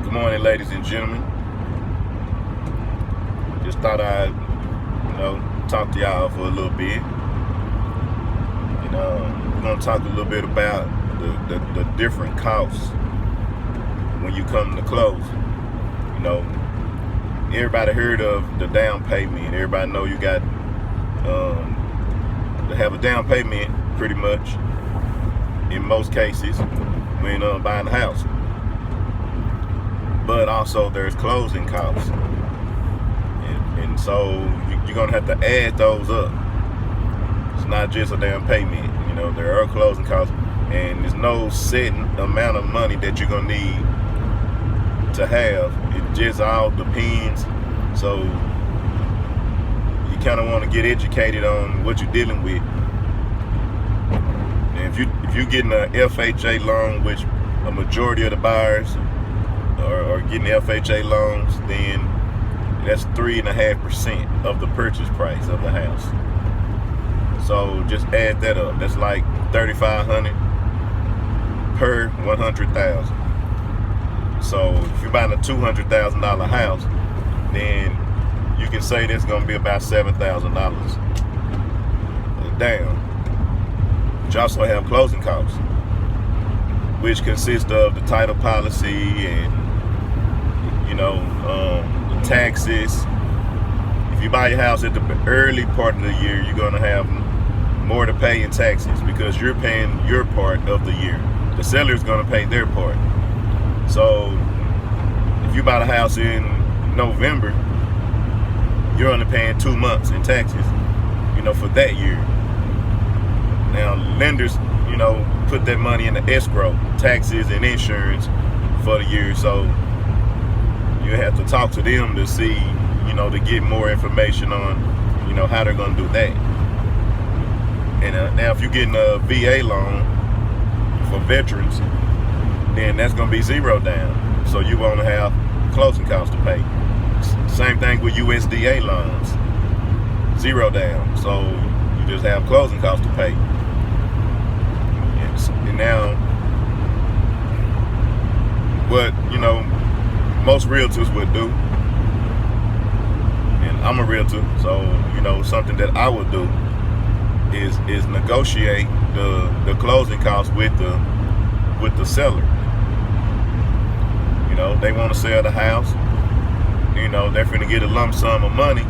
Good morning, ladies and gentlemen. Just thought I'd, talk to y'all for a little bit. We're gonna talk a little bit about the different costs when you come to close. Everybody heard of the down payment. Everybody know you got to have a down payment pretty much in most cases when buying a house. But also there's closing costs, and so you're gonna have to add those up. It's not just a down payment. There are closing costs, and there's no set amount of money that you're gonna need to have. It just all depends. So you kind of want to get educated on what you're dealing with. And if you're getting a FHA loan, which a majority of the buyers are getting FHA loans, then that's 3.5% of the purchase price of the house. So just add that up. That's like $3,500 per $100,000. So if you're buying a $200,000 house, then you can say that's going to be about $7,000 down. But you also have closing costs, which consist of the title policy and the taxes. If you buy your house at the early part of the year, you're going to have more to pay in taxes because you're paying your part of the year. The seller is going to pay their part. So if you buy the house in November, you're only paying 2 months in taxes, for that year. Now lenders, put that money in the escrow, taxes and insurance for the year. So you have to talk to them to see, to get more information on, how they're going to do that. And now if you're getting a VA loan for veterans, then that's going to be zero down. So you won't have closing costs to pay. Same thing with USDA loans, zero down. So you just have closing costs to pay. And now, what most realtors would do, and I'm a realtor, so something that I would do is negotiate the closing costs with the seller. They want to sell the house. They're finna get a lump sum of money.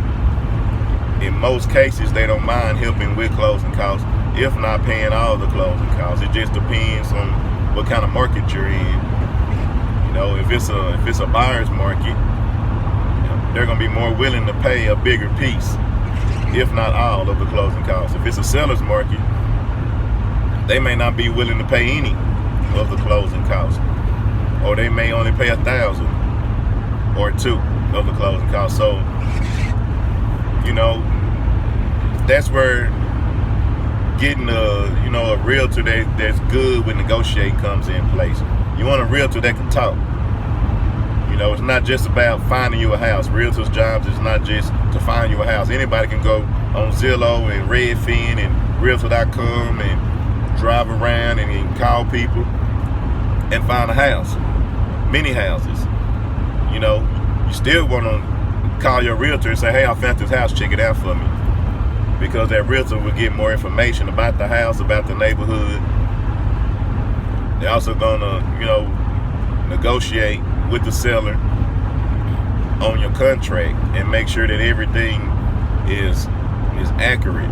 In most cases, they don't mind helping with closing costs, if not paying all the closing costs. It just depends on what kind of market you're in. If it's a buyer's market, they're gonna be more willing to pay a bigger piece, if not all of the closing costs. If it's a seller's market, they may not be willing to pay any of the closing costs, or they may only pay $1,000 or $2,000 of the closing costs. So, that's where getting a realtor that's good with negotiating comes in place. You want a realtor that can talk. It's not just about finding you a house. Realtors' jobs is not just to find you a house. Anybody can go on Zillow and Redfin and Realtor.com and drive around and call people and find a house. Many houses. You still want to call your realtor and say, hey, I found this house, check it out for me. Because that realtor will get more information about the house, about the neighborhood. They're also gonna, negotiate with the seller on your contract and make sure that everything is accurate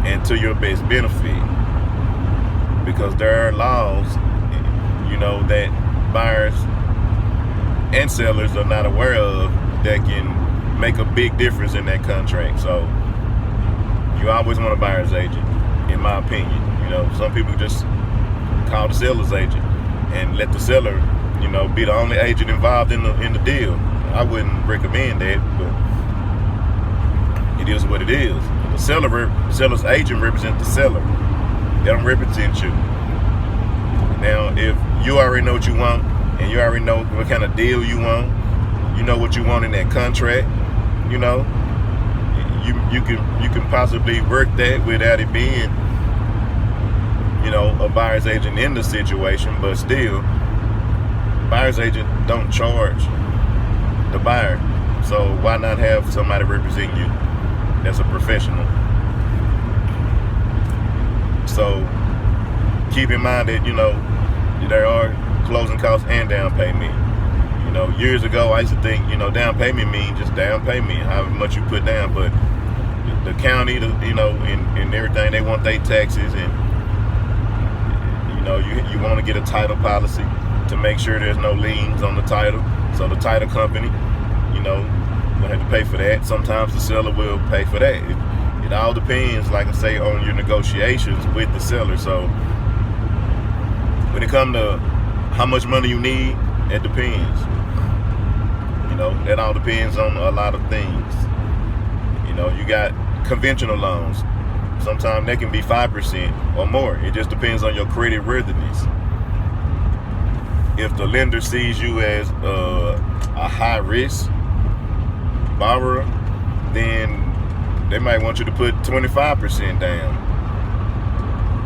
and to your best benefit. Because there are laws, that buyers and sellers are not aware of that can make a big difference in that contract. So you always want a buyer's agent, in my opinion. Some people just call the seller's agent and let the seller, be the only agent involved in the deal. I wouldn't recommend that, but it is what it is. The seller's agent represents the seller. They don't represent you. Now, if you already know what you want and you already know what kind of deal you want, you know what you want in that contract, you can possibly work that without it being, a buyer's agent in the situation. But still, buyer's agent don't charge the buyer. So why not have somebody represent you that's a professional? So keep in mind that, you know, there are closing costs and down payment. You know, years ago I used to think, you know, down payment means just down payment, however much you put down, but the county, you know, and everything, they want their taxes, and you know, you want to get a title policy to make sure there's no liens on the title. So the title company, you know, will have to pay for that. Sometimes the seller will pay for that. It all depends, like I say, on your negotiations with the seller. So when it comes to how much money you need, it depends. You know, that all depends on a lot of things. You know, you got conventional loans. Sometimes they can be 5% or more. It just depends on your credit worthiness. If the lender sees you as a high risk borrower, then they might want you to put 25% down.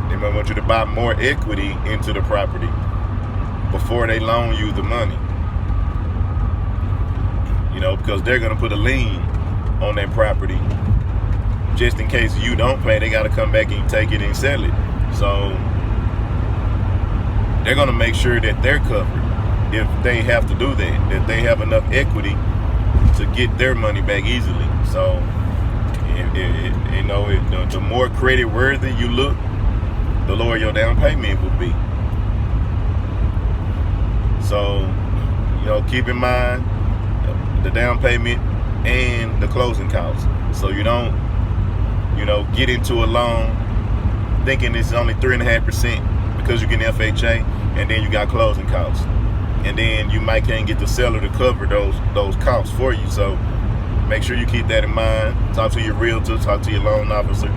They might want you to buy more equity into the property before they loan you the money. You know, because they're going to put a lien on that property. Just in case you don't pay, they got to come back and take it and sell it. So they're going to make sure that they're covered if they have to do that they have enough equity to get their money back easily. So, you know, the more credit worthy you look, the lower your down payment will be. So, you know, keep in mind the down payment and the closing costs. So you don't, you know, get into a loan thinking it's only 3.5% because you're getting FHA, and then you got closing costs, and then you might can't get the seller to cover those costs for you. So make sure you keep that in mind. Talk to your realtor, talk to your loan officer.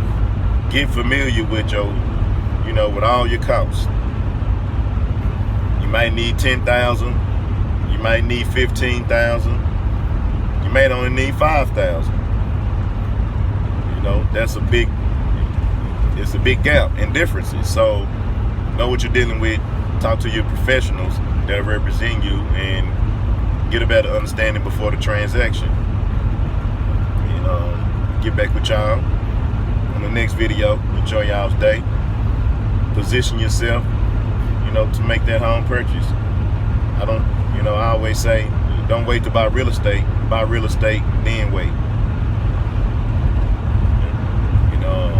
Get familiar with your, you know, with all your costs. You might need $10,000. You might need $15,000. You may only need $5,000. You know, it's a big gap in differences. So know what you're dealing with. Talk to your professionals that represent you and get a better understanding before the transaction. And get back with y'all on the next video. Enjoy y'all's day. Position yourself, you know, to make that home purchase. I always say, don't wait to buy real estate. Buy real estate, then wait. You know,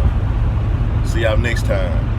see y'all next time.